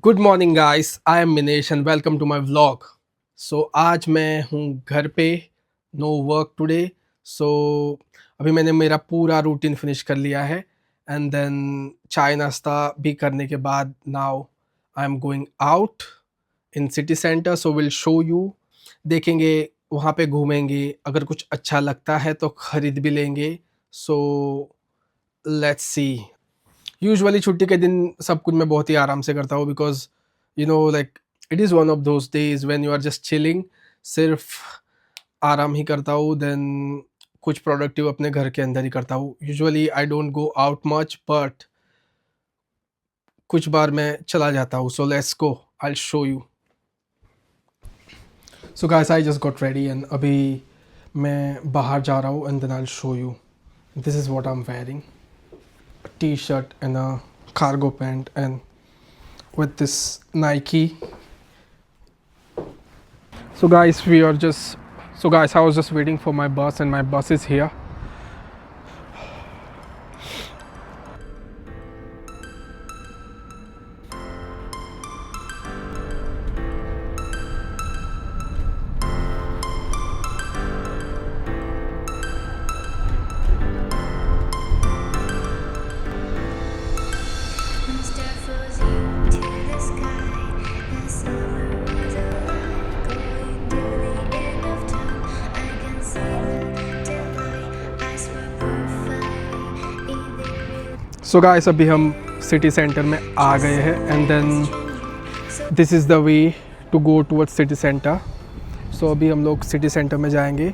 Good morning guys, I am Minesh and welcome to my vlog. So आज मैं हूँ घर पे, नो वर्क टुडे। सो अभी मैंने मेरा पूरा रूटीन फिनिश कर लिया है एंड देन चाय नाश्ता भी करने के बाद now I am going out in city centre. So will show you, देखेंगे, वहाँ पे घूमेंगे, अगर कुछ अच्छा लगता है तो ख़रीद भी लेंगे। So let's see. यूजुअली छुट्टी के दिन सब कुछ मैं बहुत ही आराम से करता हूँ because like it is one of those days when you are just chilling. सिर्फ आराम ही करता हूँ, देन कुछ प्रोडक्टिव अपने घर के अंदर ही करता हूँ। Usually I don't go out much but कुछ बार मैं चला जाता हूँ। So let's go, I show you. So guys, I just got ready and अभी मैं बाहर जा रहा हूँ and then I show you. This is what I am wearing, t-shirt and a cargo pant and with this Nike. So guys, I was just waiting for my bus and my bus is here. So guys, अभी हम city centre में आ गए हैं and then this is the way to go towards city centre. So अभी हम लोग city centre में जाएंगे।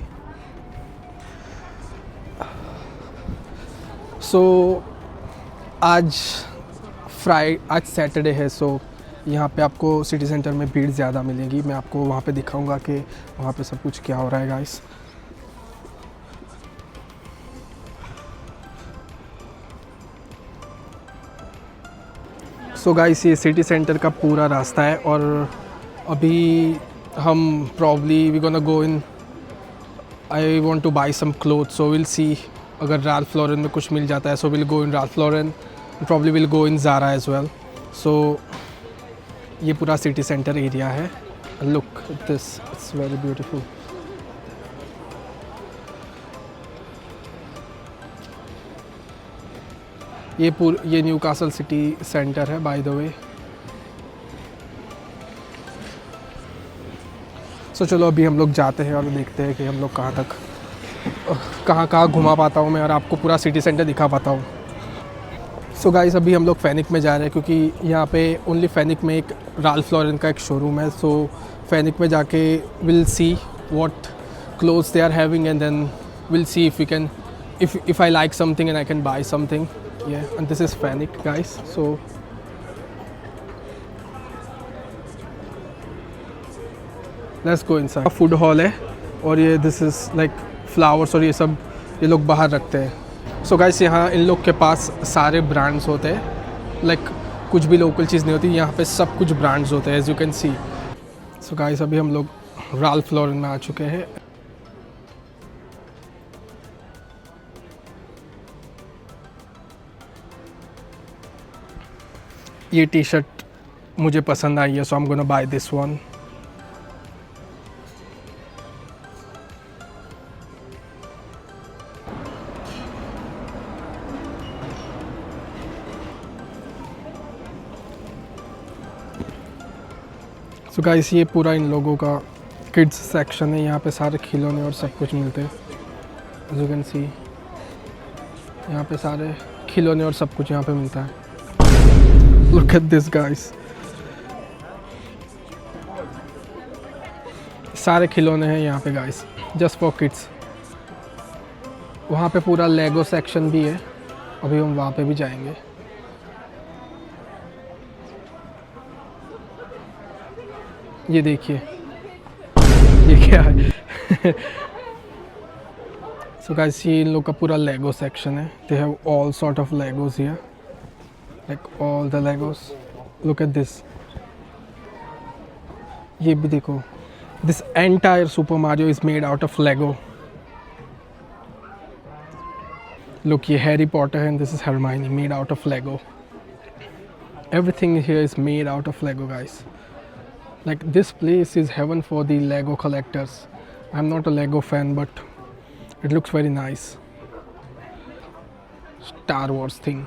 सो आज सैटरडे है, सो यहाँ पे आपको सिटी सेंटर में भीड़ ज़्यादा मिलेगी। मैं आपको वहाँ पे दिखाऊंगा कि वहाँ पे सब कुछ क्या हो रहा है गाइस। सो गाइस, ये सिटी सेंटर का पूरा रास्ता है और अभी हम probably we gonna go in, I want to buy some cloth, so will see. अगर राल्फ लॉरेन में कुछ मिल जाता है so will go in Ralph Lauren, probably will go in Zara as well. So ये पूरा सिटी सेंटर एरिया है। Look this, it's very beautiful. ये न्यू कासल सिटी सेंटर है बाय द वे। सो चलो अभी हम लोग जाते हैं और देखते हैं कि हम लोग कहाँ घुमा पाता हूँ मैं और आपको पूरा सिटी सेंटर दिखा पाता हूँ। सो गाइस, अभी हम लोग फैनिक में जा रहे हैं क्योंकि यहाँ पे ओनली फैनिक में एक राल्फ लॉरेन का एक शोरूम है। सो फैनिक में जाके will see what clothes they are having and then will see if we can, if I like something and I can buy something. Yeah, and this is Fanic guys. So let's go inside. Food hall है और ये this is like flowers और ये सब ये लोग बाहर रखते हैं। सो गाइस, यहाँ इन लोग के पास सारे ब्रांड्स होते हैं, लाइक कुछ भी लोकल चीज़ नहीं होती, यहाँ पे सब कुछ ब्रांड्स होते हैं as you can see. So guys, अभी हम लोग राल्फ लॉरेन में आ चुके हैं। ये टी शर्ट मुझे पसंद आई है, so I am gonna buy this one. So guys, ये पूरा इन लोगों का किड्स सेक्शन है। यहाँ पे सारे खिलौने और सब कुछ मिलते हैं एज यू कैन सी। यहाँ पे सारे खिलौने और सब कुछ यहाँ पे मिलता है। Look at this guys, सारे खिलौने हैं यहाँ पे गाइस, जस्ट फॉर किड्स। वहाँ पे पूरा लेगो सेक्शन भी है, अभी हम वहाँ पे भी जाएंगे। ये देखिए, ये क्या है। सो गाइस, ये इन लोग का पूरा लेगो सेक्शन है। They have all sort of Legos here, like all the Legos. Look at this. ये भी देखो, this entire Super Mario is made out of Lego. Look, ये Harry Potter and this is Hermione, made out of Lego. Everything here is made out of Lego, guys. Like, this place is heaven for the Lego collectors. I'm not a Lego fan, but it looks very nice. Star Wars thing.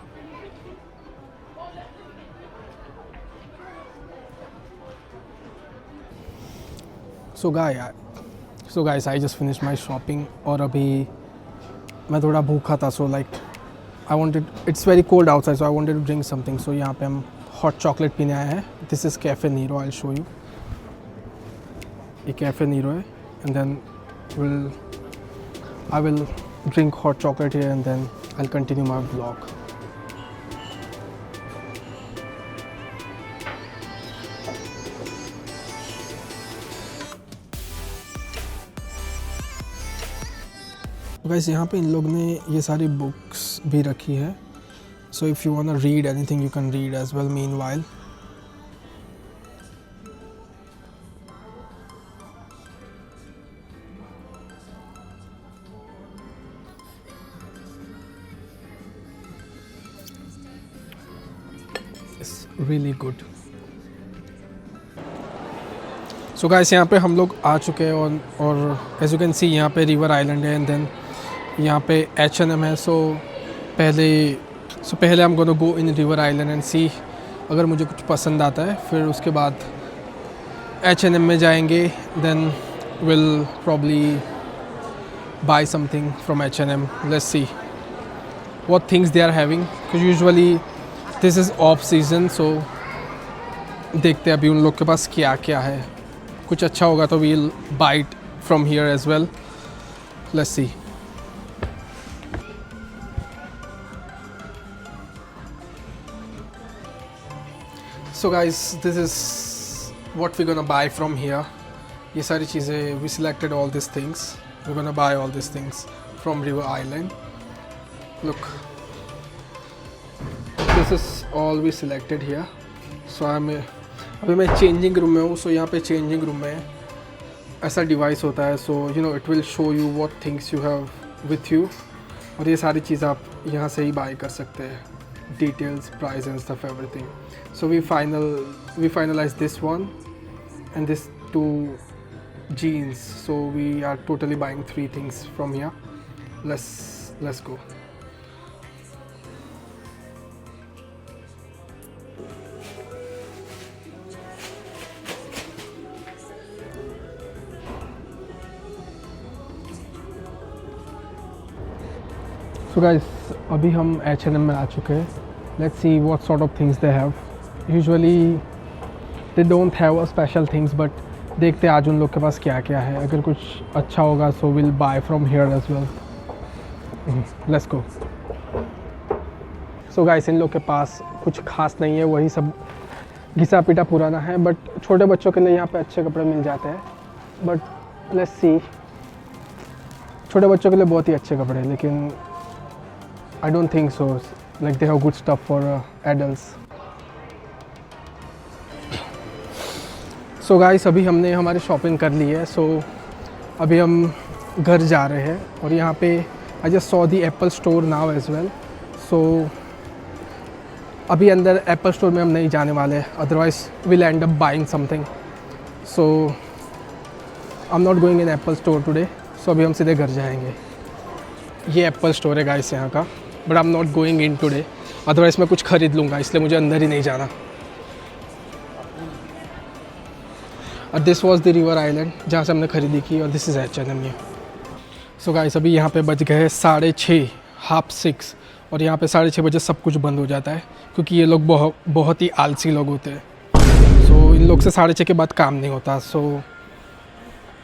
So guys, I just finished my shopping और अभी मैं थोड़ा भूखा था, so like I wanted, it's very cold outside, so I wanted to drink something. So यहाँ पे हम hot chocolate पीने आए हैं. This is Cafe Nero. I'll show you. ये Cafe Nero है, and then I will drink hot chocolate here, and then I'll continue my vlog. Guys यहाँ पे इन लोग ने ये सारी बुक्स भी रखी है, so if you want read anything you can read as well meanwhile. It's really good. So guys यहाँ पे हम लोग आ चुके हैं और एज यू कैन सी यहाँ पे रिवर आइलैंड है, एंड देन यहाँ पे H&M है. सो पहले हम gonna go in River Island and see अगर मुझे कुछ पसंद आता है, फिर उसके बाद H&M में जाएंगे. Then will probably buy something from H&M. Let's see what things they are having, because usually this is off season. So देखते हैं अभी उन लोग के पास क्या क्या है. कुछ अच्छा होगा तो we'll buy it from here as well. Let's see. So guys, this is what we're gonna buy from here. ये सारी चीज़ें, we selected all these things. We're gonna buy all these things from River Island. Look, this is all we selected here. So अभी मैं changing room में हूँ. सो यहाँ पे changing room में ऐसा डिवाइस होता है, so you know it will show you what things you have with you, और ये सारी चीज़ आप यहाँ से ही बाय कर सकते हैं. Details, price and stuff, everything. So we finalized this one and this 2 jeans. So we are totally buying 3 things from here. Let's go. So guys, अभी हम H&M में आ चुके हैं. Let's see what sort of things they have. Usually they don't have a special things, but देखते हैं आज उन लोग के पास क्या क्या है. अगर कुछ अच्छा होगा so we'll buy from here as well. Let's go. So guys, इन लोग के पास कुछ खास नहीं है, वही सब घिसा पिटा पुराना है, बट छोटे बच्चों के लिए यहाँ पे अच्छे कपड़े मिल जाते हैं. बट लेट्स सी, छोटे बच्चों के लिए बहुत ही अच्छे कपड़े हैं, लेकिन I don't think so. Like they have good stuff for adults. So guys, अभी हमने हमारी शॉपिंग कर ली है. So अभी हम घर जा रहे हैं, और यहाँ पे I just saw the Apple store now as well. So अभी अंदर Apple store में हम नहीं जाने वाले, otherwise we'll end up buying something. So I'm not going in Apple store today. So अभी हम सीधे घर जाएंगे. ये Apple store है गाइस यहाँ का, but I am not going in today, otherwise मैं कुछ खरीद लूँगा, इसलिए मुझे अंदर ही नहीं जाना. और this was the river island जहाँ से हमने खरीदी की, और this is H&M. So guys, अभी यहाँ पे बज गए 6:30, 6:30, और यहाँ पे 6:30 बजे सब कुछ बंद हो जाता है, क्योंकि ये लोग बहुत ही आलसी लोग होते हैं. सो इन लोग से 6:30 के बाद काम नहीं होता. सो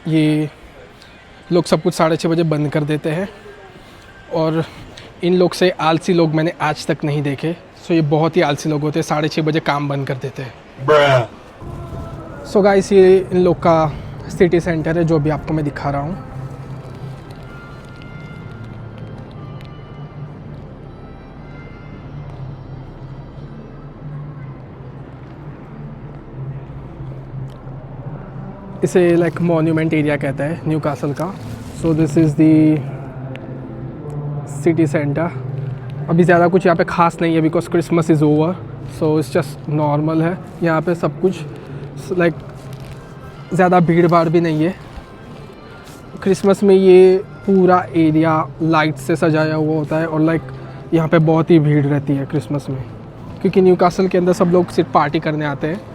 ये लोग सब कुछ 6:30 बजे बंद कर देते हैं, और इन लोग से आलसी लोग मैंने आज तक नहीं देखे. सो ये बहुत ही आलसी लोग होते हैं, 6:30 बजे काम बंद कर देते हैं. सो गाइस, ये इन लोग का सिटी सेंटर है जो अभी आपको मैं दिखा रहा हूँ. इसे लाइक मॉन्यूमेंट एरिया कहता है न्यू कासल का. So this is the city centre. अभी ज़्यादा कुछ यहाँ पे ख़ास नहीं है, because Christmas is over. So it's just normal है यहाँ पे सब कुछ, लाइक ज़्यादा भीड़ भाड़ भी नहीं है। क्रिसमस में ये पूरा एरिया लाइट से सजाया हुआ होता है और लाइक यहाँ पे बहुत ही भीड़ रहती है क्रिसमस में, क्योंकि न्यूकासल के अंदर सब लोग सिर्फ पार्टी करने आते हैं।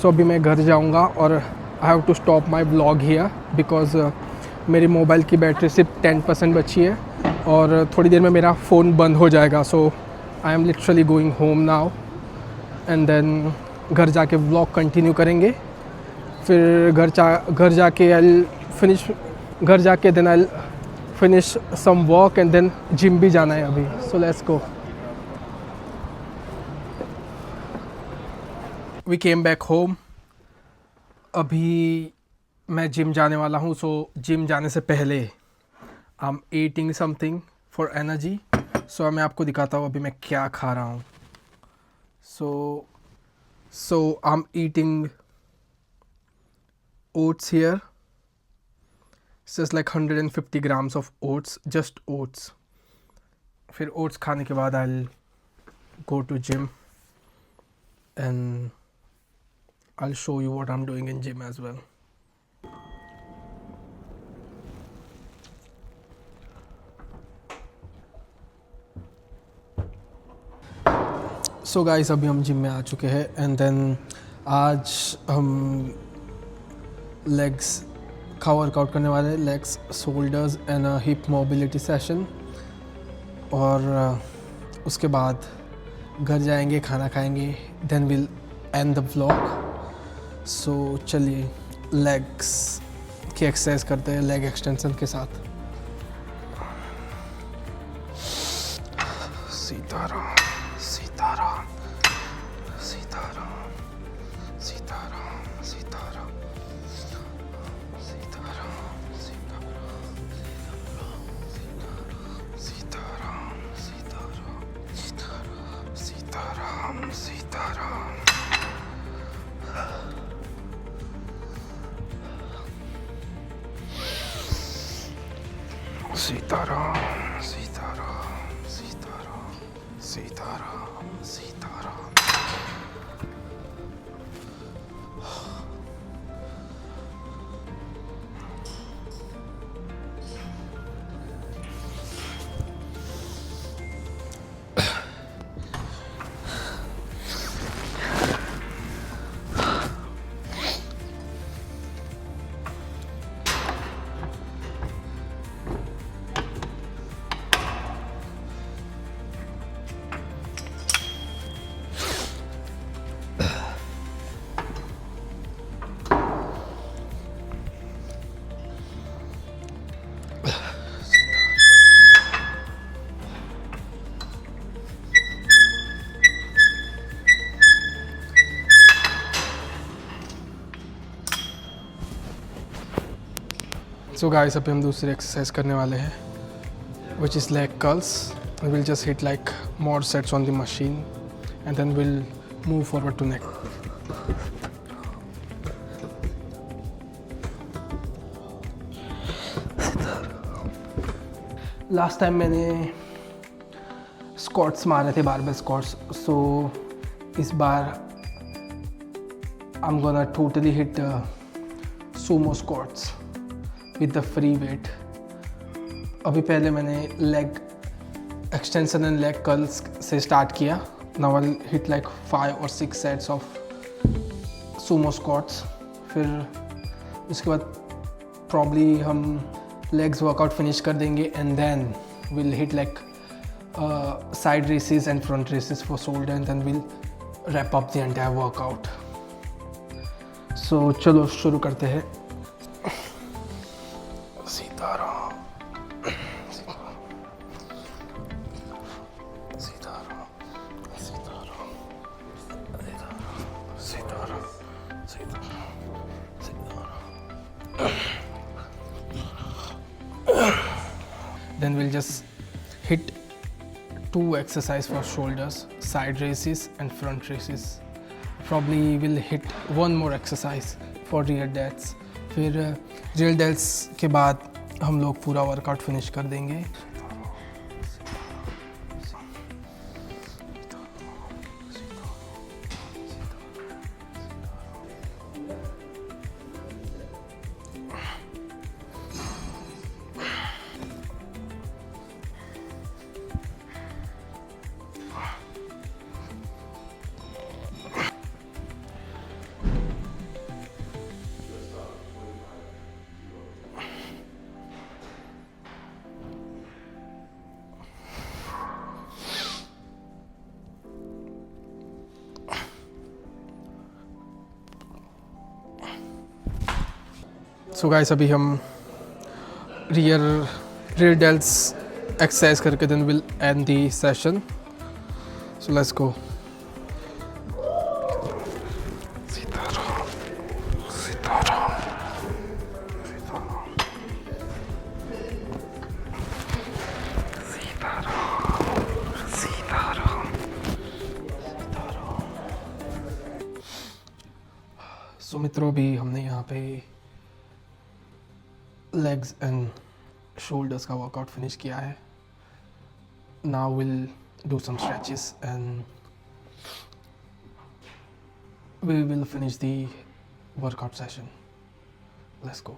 सो अभी मैं घर जाऊँगा और I have to stop my vlog here because मेरी मोबाइल की बैटरी सिर्फ 10% बची है और थोड़ी देर में मेरा फ़ोन बंद हो जाएगा। So I am literally going home now and then घर जाके व्लॉग कंटिन्यू करेंगे। फिर घर जाके घर जाके then I finish some walk and then gym भी जाना है अभी। So let's go. We came back home. अभी मैं जिम जाने वाला हूँ। सो जिम जाने से पहले I am eating something for energy. So मैं आपको दिखाता हूँ अभी मैं क्या खा रहा हूँ। So I'm eating oats here. It's just like 150 grams of oats, just oats. फिर oats खाने के बाद I'll go to gym and I'll show you what I'm doing in gym as well. So guys अभी हम gym में आ चुके हैं and then आज हम लेग्स का वर्कआउट करने वाले हैं, legs, shoulders and hip mobility session. और उसके बाद घर जाएंगे, खाना खाएंगे, then will end the vlog. So चलिए लेग्स की एक्सरसाइज करते हैं लेग एक्सटेंशन के साथ। सीताराम सीताराम सीताराम सीताराम सीताराम सीताराम सीताराम सीताराम सीताराम। सीताराम सीताराम सीताराम सीताराम सीताराम। सो गाइस अभी हम दूसरी एक्सरसाइज करने वाले हैं which is leg curls. Will just hit like more sets on the machine and then will move forward to next. Last time मैंने स्क्वाट्स मारे थे, बारबेल स्क्वाट्स। सो इस बार I am gonna totally hit sumo squats with the free weight. अभी पहले मैंने leg extension and leg curls से start किया। Now I will hit like 5 or 6 sets of Sumo squats. फिर उसके बाद प्रॉब्ली हम लेग्स वर्कआउट फिनिश कर देंगे and then will hit like side raises and front raises for shoulder and then will wrap up the entire workout. So चलो शुरू करते हैं। Sitaram Sitaram Sitaram Sitaram Sitaram Sitaram. Then we'll just hit 2 exercises for shoulders, side raises and front raises. Probably we'll hit 1 more exercise for rear delts. फिर rear delts के बाद हम लोग पूरा वर्कआउट फिनिश कर देंगे। सो गाइस, अभी हम रियर डेल्ट्स एक्सरसाइज करके then will end the session. So let's go. So मित्रों, अभी हमने यहाँ पे लेग्स एंड शोल्डर्स का वर्कआउट फिनिश किया है। Now will do some stretches and we will finish the workout session. Let's go.